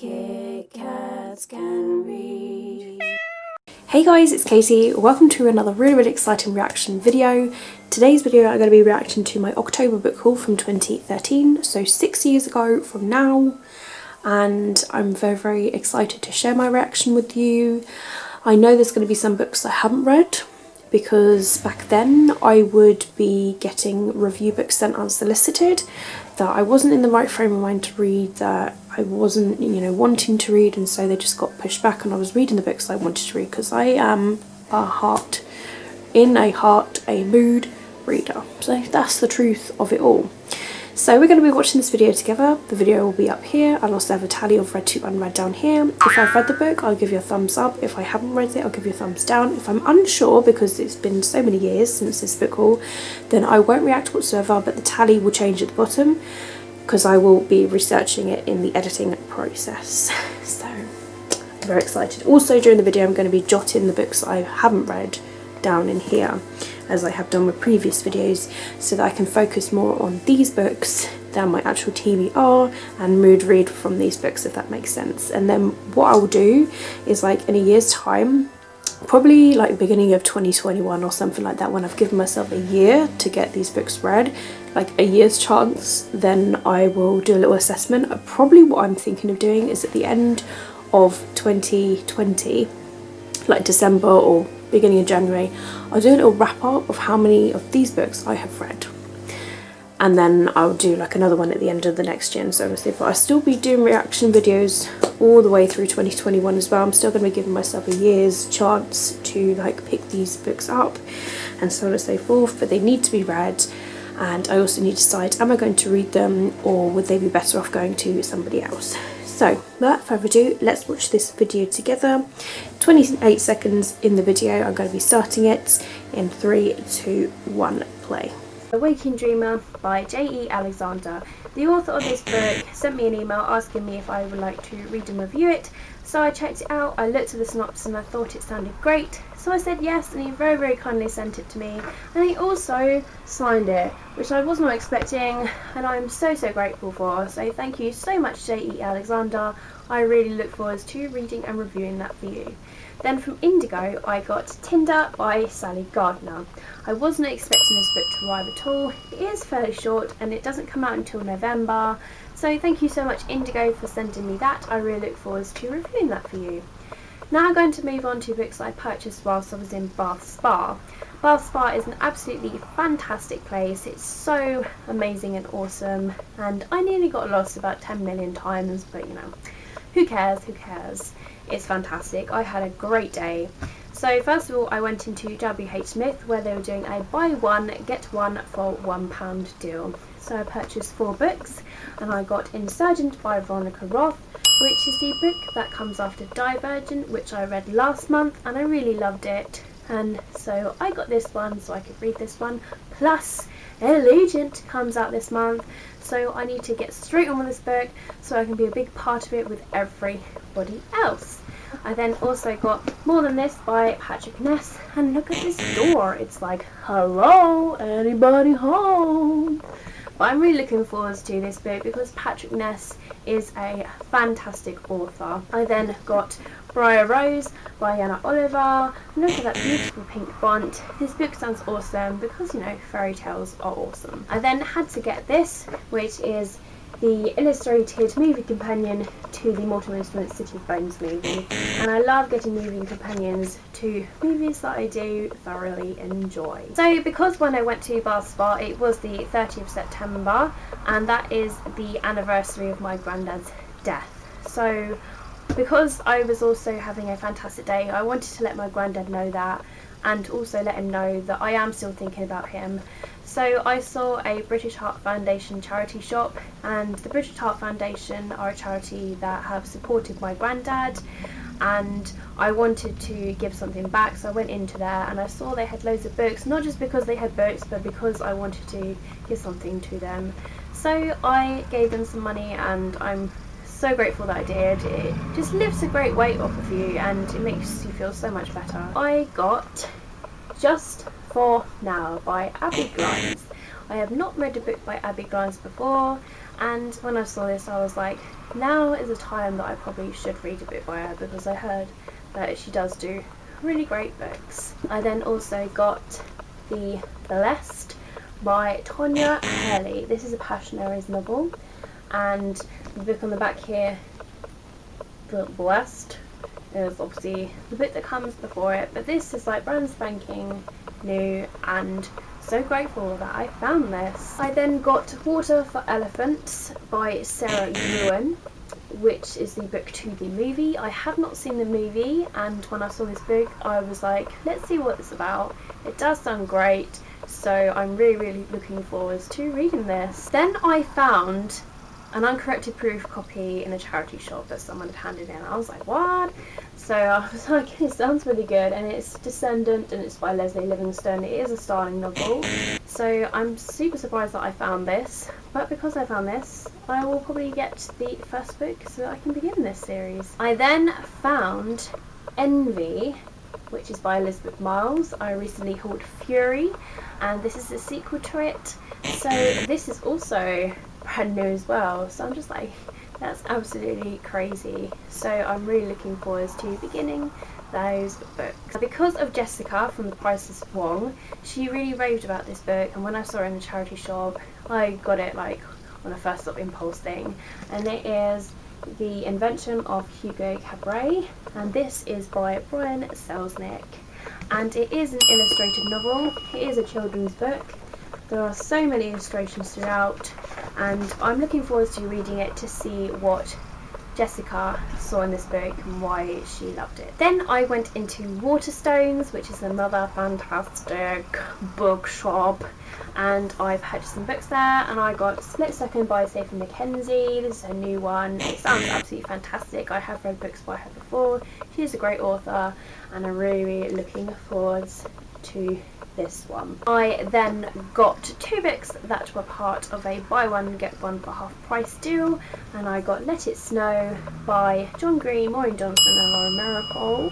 Kit Kats Can Read. Hey guys, it's Katie. Welcome to another really exciting reaction video. Today's video I'm going to be reacting to my October book haul from 2013, so 6 years ago from now, and I'm very excited to share my reaction with you. I know there's going to be some books I haven't read, because back then I would be getting review books sent unsolicited that I wasn't in the right frame of mind to read, that I wasn't, wanting to read, and so they just got pushed back, and I was reading the books I wanted to read because I am a mood reader. So that's the truth of it all. So we're going to be watching this video together. The video will be up here. I'll also have a tally of read to unread down here. If I've read the book, I'll give you a thumbs up. If I haven't read it, I'll give you a thumbs down. If I'm unsure, because it's been so many years since this book haul, then I won't react whatsoever, but the tally will change at the bottom because I will be researching it in the editing process. So I'm very excited. Also during the video I'm going to be jotting the books I haven't read down in here, as I have done with previous videos, so that I can focus more on these books than my actual TBR and mood read from these books, if that makes sense. And then what I'll do is, like, in a year's time, probably like beginning of 2021 or something like that, when I've given myself a year to get these books read, like a year's chance, then I will do a little assessment. Probably what I'm thinking of doing is at the end of 2020, like December or beginning of January, I'll do a little wrap up of how many of these books I have read, and then I'll do like another one at the end of the next year, so obviously. But I'll still be doing reaction videos all the way through 2021 as well. I'm still going to be giving myself a year's chance to like pick these books up and so on and so forth, but they need to be read, and I also need to decide, am I going to read them or would they be better off going to somebody else? So without further ado, let's watch this video together. 28 seconds in the video. I'm going to be starting it in 3, 2, 1, play. The Waking Dreamer by J.E. Alexander. The author of this book sent me an email asking me if I would like to read and review it. So I checked it out, I looked at the synopsis and I thought it sounded great. So I said yes, and he very kindly sent it to me. And he also signed it, which I was not expecting, and I'm so grateful for. So thank you so much, J.E. Alexander. I really look forward to reading and reviewing that for you. Then from Indigo, I got Tinder by Sally Gardner. I wasn't expecting this book to arrive at all. It is fairly short and it doesn't come out until November. So thank you so much, Indigo, for sending me that. I really look forward to reviewing that for you. Now I'm going to move on to books I purchased whilst I was in Bath Spa. Bath Spa is an absolutely fantastic place. It's so amazing and awesome, and I nearly got lost about 10 million times, but who cares? It's fantastic. I had a great day. So first of all, I went into WH Smith, where they were doing a buy one get one for £1 deal. So I purchased 4 books, and I got Insurgent by Veronica Roth, which is the book that comes after Divergent, which I read last month and I really loved it, and so I got this one so I could read this one. Plus Allegiant comes out this month, so I need to get straight on with this book so I can be a big part of it with everybody else. I then also got More Than This by Patrick Ness, and look at this door, it's like, hello, anybody home? But I'm really looking forward to this book because Patrick Ness is a fantastic author. I then got Briar Rose by Anna Oliver. Look at that beautiful pink font. This book sounds awesome because, fairy tales are awesome. I then had to get this, which is the illustrated movie companion to the Mortal Instruments City of Bones movie, and I love getting movie companions to movies that I do thoroughly enjoy. So because when I went to Bath Spa, it was the 30th of September, and that is the anniversary of my granddad's death. So because I was also having a fantastic day, I wanted to let my granddad know that, and also let him know that I am still thinking about him. So I saw a British Heart Foundation charity shop, and the British Heart Foundation are a charity that have supported my granddad, and I wanted to give something back, so I went into there and I saw they had loads of books, not just because they had books, but because I wanted to give something to them. So I gave them some money, and I'm so grateful that I did. It just lifts a great weight off of you and it makes you feel so much better. I got Just For Now by Abby Glines. I have not read a book by Abby Glines before, And when I saw this, I was like, now is a time that I probably should read a book by her, because I heard that she does do really great books. I then also got The Blessed by Tonya Hurley. This is a Passionaries novel, and the book on the back here, The Blessed, is obviously the book that comes before it, but this is like brand spanking new, and so grateful that I found this. I then got Water for Elephants by Sarah Ewan, which is the book to the movie. I have not seen the movie, and when I saw this book I was like, let's see what it's about. It does sound great, so I'm really looking forward to reading this. Then I found an uncorrected proof copy in a charity shop that someone had handed in. I was like, what? So I was like, it sounds really good, and it's Descendant, and it's by Leslie Livingston. It is a Starling novel, so I'm super surprised that I found this, but because I found this, I will probably get the first book so that I can begin this series. I then found Envy, which is by Elizabeth Miles. I recently hauled Fury, and this is a sequel to it, so this is also brand new as well, so I'm just like, that's absolutely crazy. So I'm really looking forward to beginning those books. Because of Jessica from The Priceless Wong, she really raved about this book, and when I saw it in the charity shop, I got it like on a first up impulse thing, and it is The Invention of Hugo Cabret, and this is by Brian Selznick, and it is an illustrated novel. It is a children's book. There are so many illustrations throughout, and I'm looking forward to reading it to see what Jessica saw in this book and why she loved it. Then I went into Waterstones, which is another fantastic bookshop, and I've purchased some books there, and I got Split Second by Sophie Mackenzie. This is a new one. It sounds absolutely fantastic. I have read books by her before. She's a great author, and I'm really looking forward to this one. I then got two books that were part of a buy one get one for half price deal, and I got Let It Snow by John Green, Maureen Johnson and Lauren Miracle,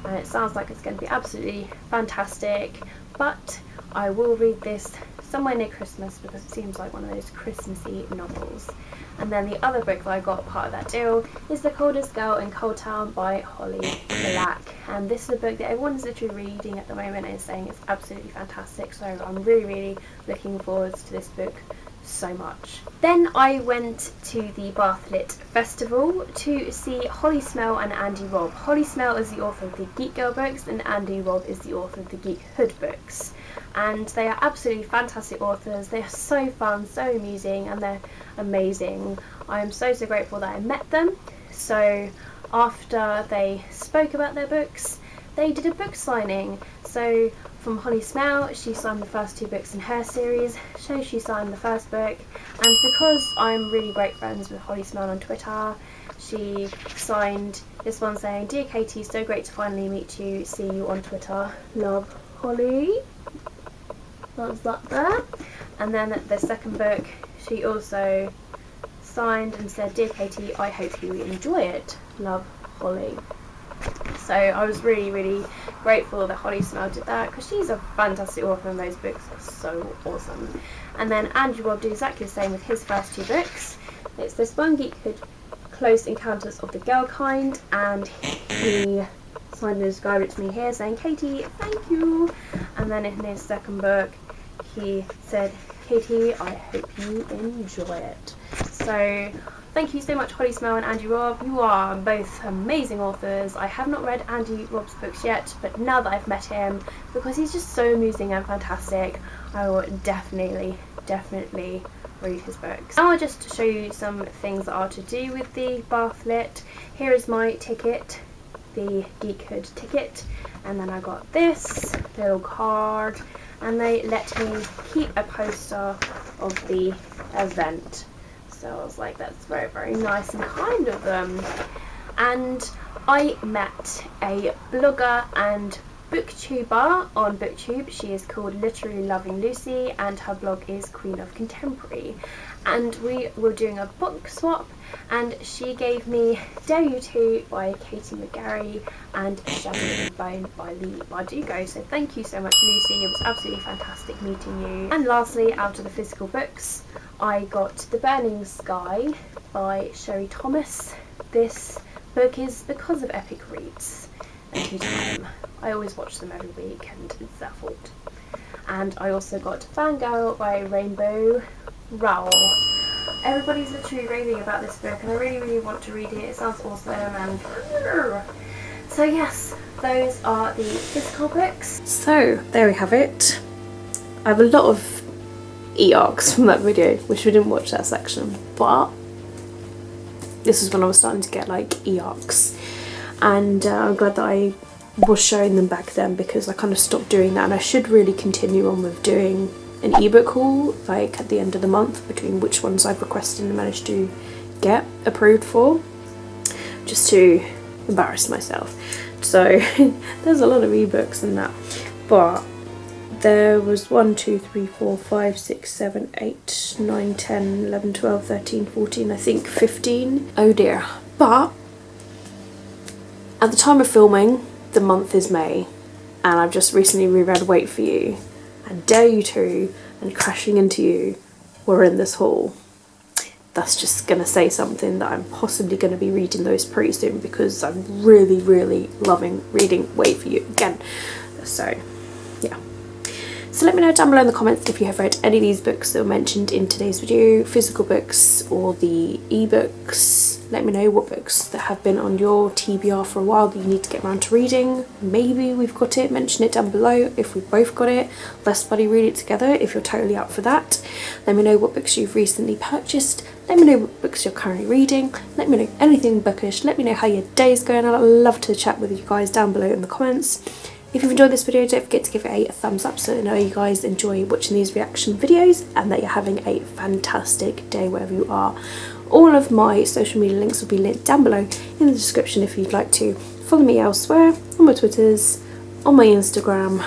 and it sounds like it's going to be absolutely fantastic, but I will read this somewhere near Christmas because it seems like one of those Christmassy novels. And then the other book that I got part of that deal is The Coldest Girl in Cold Town by Holly Black. And this is a book that everyone's literally reading at the moment and is saying it's absolutely fantastic. So I'm really looking forward to this book so much. Then I went to the Bath Lit Festival to see Holly Smell and Andy Robb. Holly Smell is the author of the Geek Girl books, and Andy Robb is the author of the Geek Hood books. And they are absolutely fantastic authors. They are so fun, so amusing, and they're amazing. I am so grateful that I met them. So after they spoke about their books, they did a book signing. So from Holly Smell, she signed the first two books in her series, so she signed the first book, and because I'm really great friends with Holly Smell on Twitter, she signed this one saying, "Dear Katie, so great to finally meet you, see you on Twitter, love, Holly." That's that there. And then the second book, she also signed and said, "Dear Katie, I hope you enjoy it, love, Holly." So I was really grateful that Holly Smell did that, because she's a fantastic author and those books are so awesome. And then Andrew Robb did exactly the same with his first two books. It's this one, Geek Hood Close Encounters of the Girl Kind, and he signed and described it to me here saying, "Katie, thank you." And then in his second book he said, "Katie, I hope you enjoy it." So thank you so much, Holly Smell and Andy Robb. You are both amazing authors. I have not read Andy Robb's books yet, but now that I've met him, because he's just so amusing and fantastic, I will definitely read his books. Now I'll just show you some things that are to do with the Bath Lit. Here is my ticket, the Geek Hood ticket, and then I got this little card, and they let me keep a poster of the event. So I was like, that's very nice and kind of them. And I met a blogger and booktuber on BookTube. She is called Literally Loving Lucy, and her blog is Queen of Contemporary. and we were doing a book swap, and she gave me Dare You To by Katie McGarry and Shadow and Bone by Leigh Bardugo. So thank you so much, Lucy. It was absolutely fantastic meeting you. And lastly, out of the physical books, I got The Burning Sky by Sherry Thomas. This book is because of Epic Reads. Thank you to them. I always watch them every week and it's their fault. And I also got Fangirl by Rainbow Rowell. Everybody's literally raving about this book and I really want to read it. It sounds awesome. And so yes, those are the physical books. So there we have it. I have a lot of e-arcs from that video, which we didn't watch that section, but this is when I was starting to get like e-arcs, and I'm glad that I was showing them back then, because I kind of stopped doing that, and I should really continue on with doing an ebook haul like at the end of the month between which ones I've requested and managed to get approved for, just to embarrass myself. So there's a lot of ebooks and that, but there was 1, 2, 3, 4, 5, 6, 7, 8, 9, 10, 11, 12, 13, 14, I think 15. Oh dear. But at the time of filming, the month is May, and I've just recently reread Wait For You, and Dare You To and Crashing Into You were in this haul. That's just going to say something that I'm possibly going to be reading those pretty soon, because I'm really loving reading Wait For You again. So yeah. So let me know down below in the comments if you have read any of these books that were mentioned in today's video, physical books or the ebooks. Let me know what books that have been on your TBR for a while that you need to get around to reading. Maybe we've got it, mention it down below if we've both got it. Let's buddy read it together if you're totally up for that. Let me know what books you've recently purchased. Let me know what books you're currently reading. Let me know anything bookish. Let me know how your day's going. I'd love to chat with you guys down below in the comments. If you've enjoyed this video, don't forget to give it a thumbs up so I know you guys enjoy watching these reaction videos and that you're having a fantastic day wherever you are. All of my social media links will be linked down below in the description if you'd like to follow me elsewhere, on my Twitters, on my Instagram,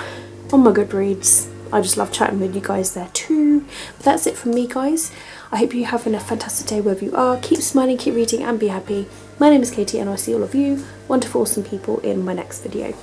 on my Goodreads. I just love chatting with you guys there too. But that's it from me, guys. I hope you're having a fantastic day wherever you are. Keep smiling, keep reading and be happy. My name is Katie and I'll see all of you wonderful, awesome people in my next video.